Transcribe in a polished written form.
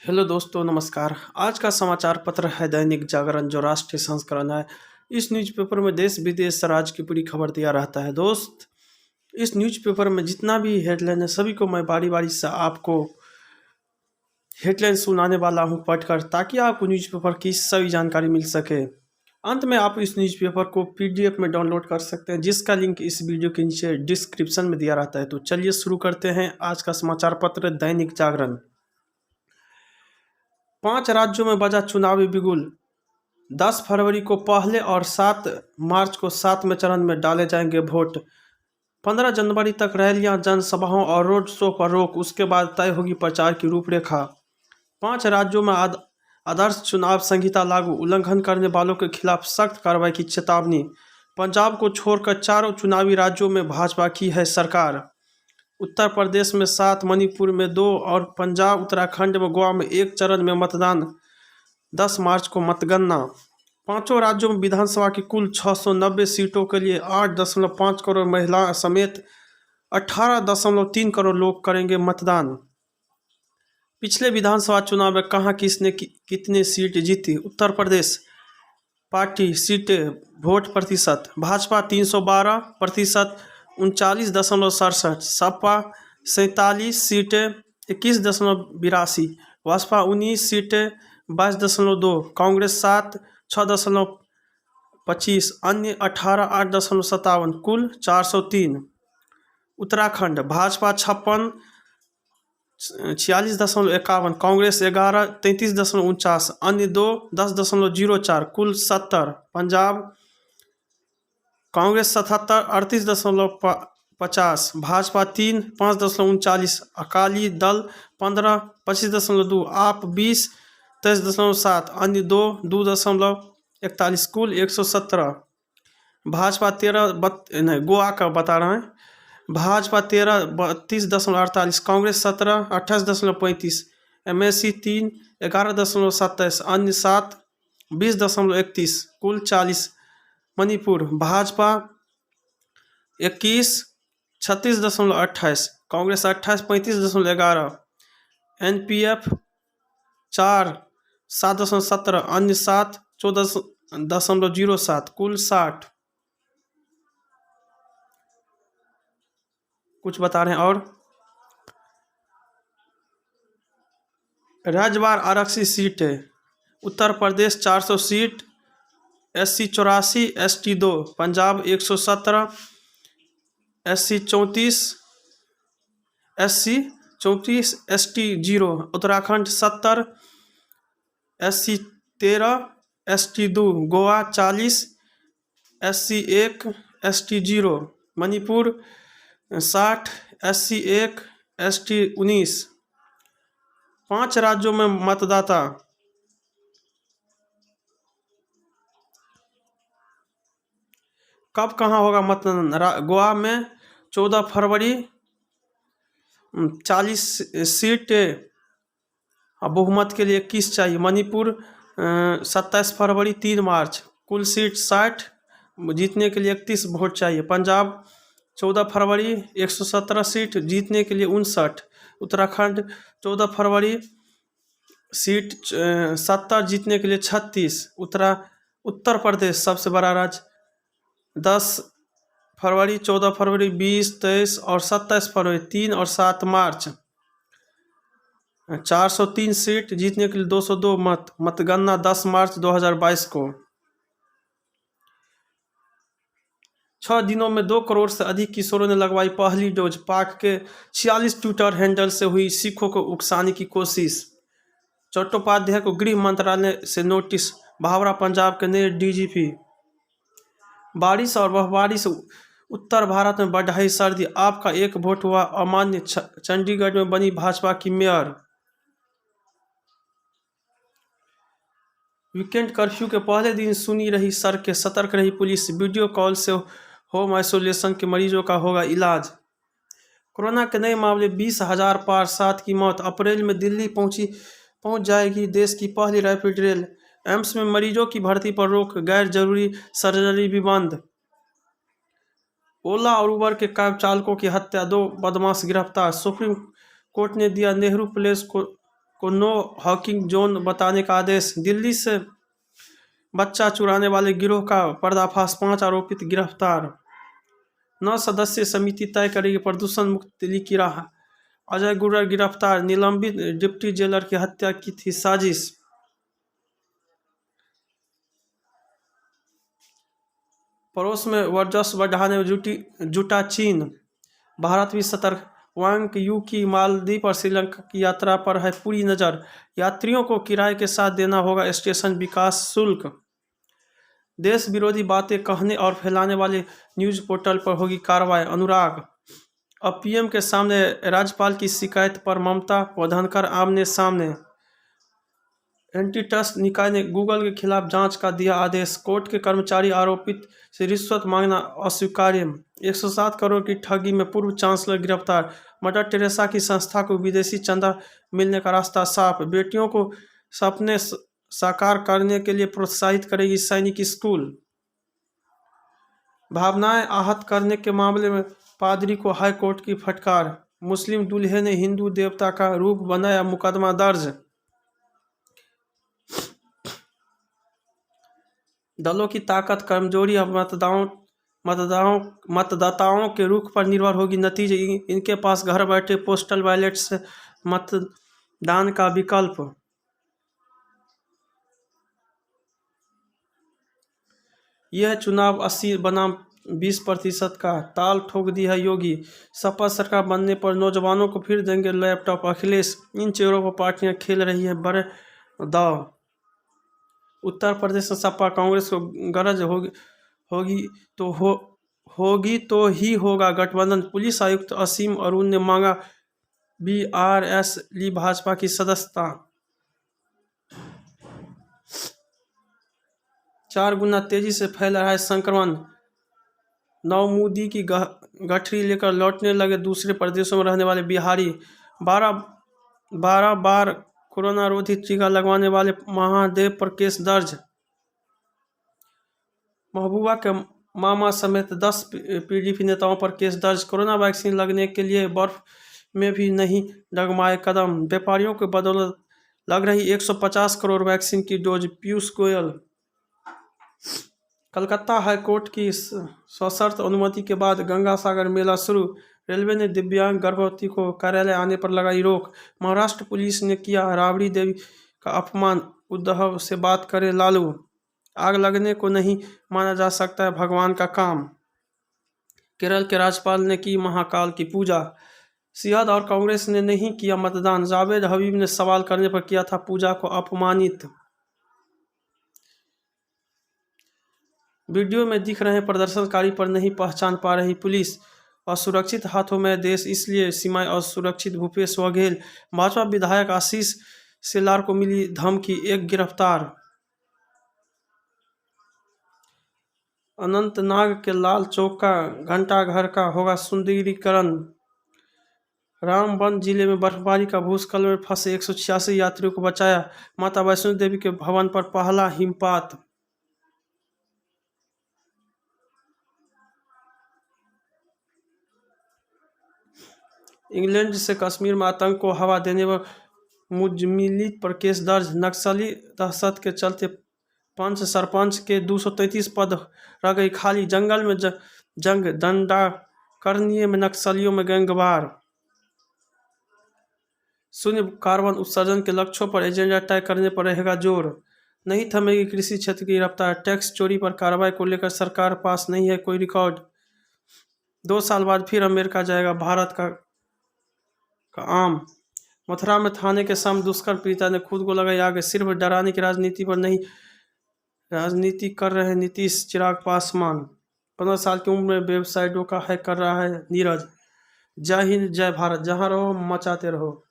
Hello दोस्तों, नमस्कार। आज का समाचार पत्र है दैनिक जागरण, जो राष्ट्रीय संस्करण है। इस न्यूज़पेपर में देश विदेश राज्य की पूरी खबर दिया रहता है। दोस्त, इस न्यूज़पेपर में जितना भी हेडलाइन है सभी को मैं बारी बारी से आपको हेडलाइन सुनाने वाला हूं पढ़कर, ताकि आपको न्यूज़पेपर की सभी जानकारी मिल सके। अंत में आप इस न्यूज़पेपर को पीडीएफ में डाउनलोड कर सकते हैं, जिसका लिंक इस वीडियो के नीचे डिस्क्रिप्शन में दिया रहता है। तो चलिए शुरू करते हैं आज का समाचार पत्र दैनिक जागरण। 5 राज्यों में बजा चुनावी बिगुल। 10 फरवरी को पहले और 7 मार्च को 7वें चरण में डाले जाएंगे वोट। 15 जनवरी तक रैलियां, जनसभाओं और रोड शो पर रोक, उसके बाद तय होगी प्रचार की रूपरेखा। 5 राज्यों में आदर्श चुनाव संहिता लागू, उल्लंघन करने वालों के खिलाफ सख्त कार्रवाई की चेतावनी। पंजाब को छोड़कर चारों चुनावी राज्यों में भाजपा की है सरकार। उत्तर प्रदेश में 7, मणिपुर में 2 और पंजाब, उत्तराखंड में, गोवा में 1 चरण में मतदान। 10 मार्च को मतगणना। पांचों राज्यों में विधानसभा की कुल 690 सीटों के लिए 8.5 करोड़ महिलाओं समेत 18.3 करोड़ लोग करेंगे मतदान। पिछले विधानसभा चुनाव में कहां किसने कितनी सीट जीती? उत्तर प्रदेश पार्टी सीटें, वोट प्रतिशत, भाजपा 312%, 39.67, सपा 47 सीटें, 21.82, बसपा 19 सीटें, 22.2, कांग्रेस 7, 6.25, अन्य 18, 8.57, कुल 403। उत्तराखंड भाजपा 56, 46.51, कांग्रेस 11, 33.49, अन्य 2, 10.04, कुल 70। पंजाब कांग्रेस 77, 38.50, भाजपा 3, 5.39, अकाली दल 15, 25.2, आप 20, 23.7, अन्य 2, 2.41, कुल 117। भाजपा 13, गोवा का बता रहे हैं। भाजपा 13, 32.48, कांग्रेस 17, 28.35, एमएससी 3, 11.27, अन्य 7, 20.31, कुल 40। मणिपुर भाजपा 21, 36.28, कांग्रेस 28, 35.11, एनपीएफ 4, 7.17, अन्य 7, 14.07, कुल 60। कुछ बता रहे हैं और राज्यवार आरक्षित सीटें। Uttar Pradesh 400 seat, SC 84, ST 2, Punjab 117, SC 34, ST 0, Uttarakhand 70, SC 13, ST 2, Goa 40, SC 1, ST 0, Manipur 60, SC 1, ST 19। 5 राज्यों में मतदाता। कब कहाँ होगा मतदान? गोवा में 14 फरवरी, 40 सीटें, बहुमत के लिए 21 चाहिए। मणिपुर 27 फरवरी, 3 मार्च, कुल सीट 60, जीतने के लिए 31 वोट चाहिए। पंजाब 14 फरवरी, 117 सीट, जीतने के लिए 59। उत्तराखंड 14 फरवरी, सीट 70, जीतने के लिए 36। उत्तर प्रदेश सबसे बड़ा राज्य, 10 फरवरी, 14 फरवरी, 20, 23 और 27 फरवरी, 3 और 7 मार्च, 403 सीट, जीतने के लिए 202 मत। मतगणना 10 मार्च 2022 को। 6 दिनों में 2 करोड़ से अधिक किशोरों ने लगवाई पहली डोज। पाक के 46 ट्विटर हैंडल से हुई सिखों को उकसाने की कोशिश। चट्टोपाध्याय को गृह मंत्रालय से नोटिस, भावरा पंजाब के नए डीजीपी। बारिश और बर्फबारी से उत्तर भारत में बढ़ रही सर्दी, आपका एक वोट हुआ अमान्य। चंडीगढ़ में बनी भाजपा की मेयर। वीकेंड कर्फ्यू के पहले दिन सुनी रही सड़कें, सतर्क रही पुलिस। वीडियो कॉल से होम आइसोलेशन के मरीजों का होगा इलाज। कोरोना के नए मामले 20,000 पार, 7 की मौत। अप्रैल में दिल्ली पहुंच जाएगी देश की पहली रैपिड रेल। एम्स में मरीजों की भर्ती पर रोक, गैर जरूरी सर्जरी भी बंद। ओला और उबर के कैब चालकों की हत्या, 2 बदमाश गिरफ्तार। सुप्रीम कोर्ट ने दिया नेहरू प्लेस को को नो हॉकिंग जोन बताने का आदेश। दिल्ली से बच्चा चुराने वाले गिरोह का पर्दाफाश, 5 आरोपित गिरफ्तार। 9 सदस्यीय समिति तय करेगी प्रदूषण मुक्त दिल्ली की राह। अजय गुर्जर गिरफ्तार, निलंबित डिप्टी जेलर की हत्या की थी साजिश। पड़ोस में वर्चस्व बढ़ाने में जुटा चीन, भारत भी सतर्क। वांग यू की मालदीव और श्रीलंका की यात्रा पर है पूरी नज़र। यात्रियों को किराए के साथ देना होगा स्टेशन विकास शुल्क। देश विरोधी बातें कहने और फैलाने वाले न्यूज़ पोर्टल पर होगी कार्रवाई। अनुराग, अब पीएम के सामने राज्यपाल की शिकायत पर ममता व धनखड़ आमने सामने। एंटीट्रस्ट निकाय ने गूगल के खिलाफ जांच का दिया आदेश। कोर्ट के कर्मचारी आरोपित से रिश्वत मांगना अस्वीकार्य। 107 करोड़ की ठगी में पूर्व चांसलर गिरफ्तार। मदर टेरेसा की संस्था को विदेशी चंदा मिलने का रास्ता साफ। बेटियों को सपने साकार करने के लिए प्रोत्साहित करेगी सैनिक स्कूल। भावनाएं आहत करने के मामले में पादरी को हाई कोर्ट की फटकार। मुस्लिम दूल्हे ने हिंदू देवता का रूप बनाया, मुकदमा दर्ज। दलों की ताकत, कमजोरी अब मतदाताओं के रुख पर निर्भर होगी। नतीजे इनके पास घर बैठे पोस्टल बैलेट से मतदान का विकल्प। यह चुनाव 80 बनाम 20% का, ताल ठोक दी है योगी। सपा सरकार बनने पर नौजवानों को फिर देंगे लैपटॉप, अखिलेश। इन चेहरों पर पार्टियां खेल रही हैं बड़े दाव। उत्तर प्रदेश में सपा कांग्रेस को गरज होगी तो ही होगा गठबंधन। पुलिस आयुक्त असीम अरुण ने मांगा बीआरएस ली भाजपा की सदस्यता। 4 गुना तेजी से फैल रहा है संक्रमण। नवमुदी की गठरी लेकर लौटने लगे दूसरे प्रदेशों में रहने वाले बिहारी। 12 बार कोरोना रोधी टीका लगवाने वाले महादेव पर केस दर्ज। महबूबा के मामा समेत 10 पीडीपी नेताओं पर केस दर्ज। कोरोना वैक्सीन लगने के लिए बर्फ में भी नहीं डगमाए कदम। व्यापारियों के बदौलत लग रही 150 करोड़ वैक्सीन की डोज। पीयूष गोयल। कलकत्ता हाईकोर्ट की सशर्त अनुमति के बाद गंगा सागर मेला शुरू। रेलवे ने दिव्यांग गर्भवती को कार्यालय आने पर लगाई रोक। महाराष्ट्र पुलिस ने किया राबड़ी देवी का अपमान। उद्धव से बात करे लालू। आग लगने को नहीं माना जा सकता है भगवान का काम। केरल के राज्यपाल ने की महाकाल की पूजा। सियाद और कांग्रेस ने नहीं किया मतदान। जावेद हबीब ने सवाल करने पर किया था पूजा को अपमानित। वीडियो में दिख रहे प्रदर्शनकारी पर नहीं पहचान पा रही पुलिस। असुरक्षित हाथों में देश, इसलिए सीमाएं असुरक्षित। भूपेश बघेल। भाजपा विधायक आशीष शेलार को मिली धमकी, 1 गिरफ्तार। अनंतनाग के लाल चौक का घंटाघर का होगा सुंदरीकरण। रामबन जिले में बर्फबारी का भूस्खलन में फंसे 186 यात्रियों को बचाया। माता वैष्णो देवी के भवन पर पहला हिमपात। इंग्लैंड से कश्मीर में आतंक को हवा देने व मुजमिली पर केस दर्ज। नक्सली दहशत के चलते पंच सरपंच के 233 पद रह गई खाली। जंगल में जंग दंडाकरणीय में नक्सलियों में गैंगवार। शून्य कार्बन उत्सर्जन के लक्ष्यों पर एजेंडा तय करने पर रहेगा जोर। नहीं थमेगी कृषि क्षेत्र की रफ्तार। टैक्स चोरी पर कार्रवाई को लेकर सरकार पास नहीं है कोई रिकॉर्ड। 2 साल बाद फिर अमेरिका जाएगा भारत का आम। मथुरा में थाने के सामने दुष्कर्म पीड़िता ने खुद को लगाई आग। सिर्फ डराने की राजनीति पर नहीं, राजनीति कर रहे नीतीश। चिराग पासवान। 15 साल की उम्र में वेबसाइटों का हैक कर रहा है नीरज। जय हिंद, जय भारत। जहां रहो मचाते रहो।